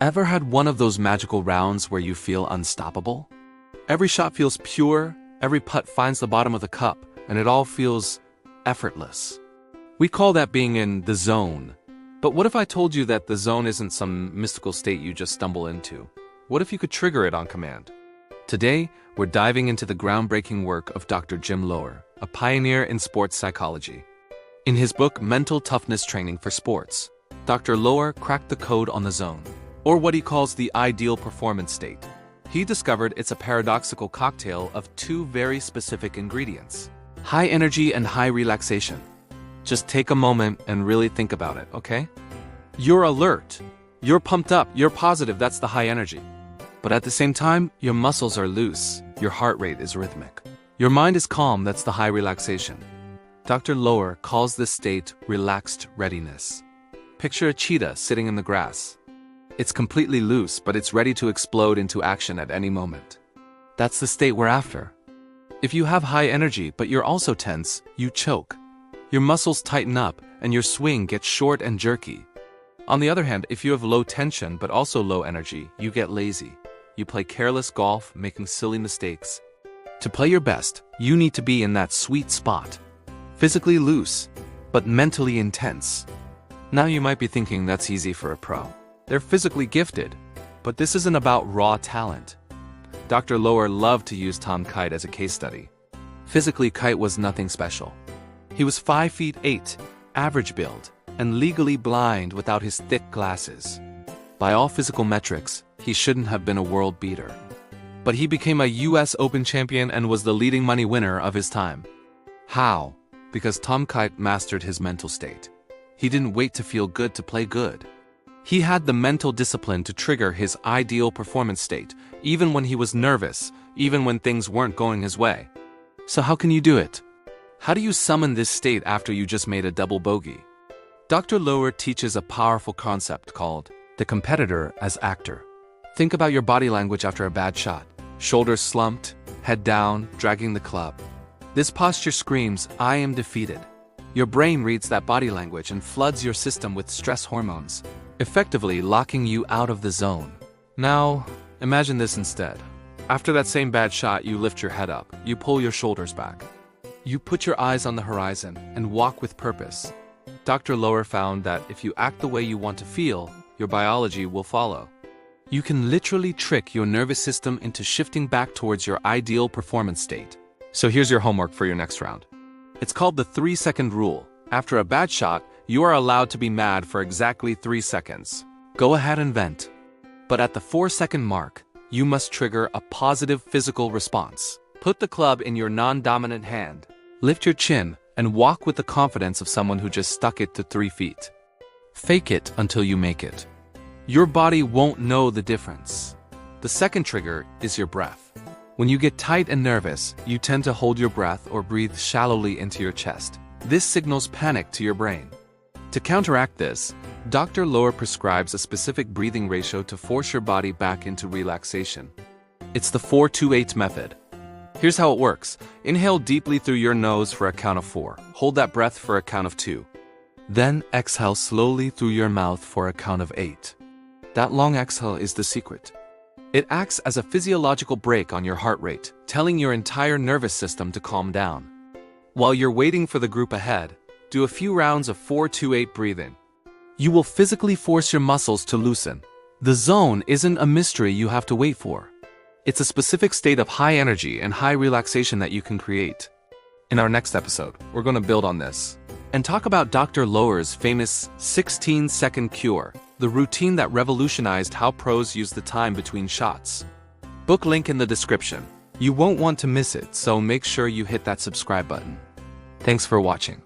Ever had one of those magical rounds where you feel unstoppable? Every shot feels pure, every putt finds the bottom of the cup, and it all feels effortless. We call that being in the zone. But what if I told you that the zone isn't some mystical state you just stumble into? What if you could trigger it on command? Today, we're diving into the groundbreaking work of Dr. Jim Loehr, a pioneer in sports psychology. In his book, Mental Toughness Training for Sports, Dr. Loehr cracked the code on the zone, or what he calls the ideal performance state. He discovered it's a paradoxical cocktail of two very specific ingredients: high energy and high relaxation. Just take a moment and really think about it, okay? You're alert, you're pumped up, you're positive, that's the high energy. But at the same time, your muscles are loose, your heart rate is rhythmic. Your mind is calm, that's the high relaxation. Dr. Loehr calls this state relaxed readiness. Picture a cheetah sitting in the grass. It's completely loose, but it's ready to explode into action at any moment. That's the state we're after. If you have high energy, but you're also tense, you choke. Your muscles tighten up, and your swing gets short and jerky. On the other hand, if you have low tension, but also low energy, you get lazy. You play careless golf, making silly mistakes. To play your best, you need to be in that sweet spot. Physically loose, but mentally intense. Now you might be thinking that's easy for a pro. They're physically gifted, but this isn't about raw talent. Dr. Loehr loved to use Tom Kite as a case study. Physically, Kite was nothing special. He was 5'8", average build, and legally blind without his thick glasses. By all physical metrics, he shouldn't have been a world beater. But he became a US Open champion and was the leading money winner of his time. How? Because Tom Kite mastered his mental state. He didn't wait to feel good to play good. He had the mental discipline to trigger his ideal performance state, even when he was nervous, even when things weren't going his way. So how can you do it? How do you summon this state after you just made a double bogey? Dr. Loehr teaches a powerful concept called the competitor as actor. Think about your body language after a bad shot. Shoulders slumped, head down, dragging the club. This posture screams, "I am defeated." Your brain reads that body language and floods your system with stress hormones, effectively locking you out of the zone. Now, imagine this instead. After that same bad shot, you lift your head up, you pull your shoulders back. You put your eyes on the horizon and walk with purpose. Dr. Loehr found that if you act the way you want to feel, your biology will follow. You can literally trick your nervous system into shifting back towards your ideal performance state. So here's your homework for your next round. It's called the 3-second rule. After a bad shot, you are allowed to be mad for exactly 3 seconds. Go ahead and vent. But at the 4-second mark, you must trigger a positive physical response. Put the club in your non-dominant hand. Lift your chin and walk with the confidence of someone who just stuck it to 3 feet. Fake it until you make it. Your body won't know the difference. The second trigger is your breath. When you get tight and nervous, you tend to hold your breath or breathe shallowly into your chest. This signals panic to your brain. To counteract this, Dr. Loehr prescribes a specific breathing ratio to force your body back into relaxation. It's the 4-2-8 method. Here's how it works. Inhale deeply through your nose for a count of 4. Hold that breath for a count of 2. Then exhale slowly through your mouth for a count of 8. That long exhale is the secret. It acts as a physiological brake on your heart rate, telling your entire nervous system to calm down. While you're waiting for the group ahead, do a few rounds of 4-2-8 breathing. You will physically force your muscles to loosen. The zone isn't a mystery you have to wait for. It's a specific state of high energy and high relaxation that you can create. In our next episode, we're going to build on this and talk about Dr. Loehr's famous 16-second cure, the routine that revolutionized how pros use the time between shots. Book link in the description. You won't want to miss it, so make sure you hit that subscribe button. Thanks for watching.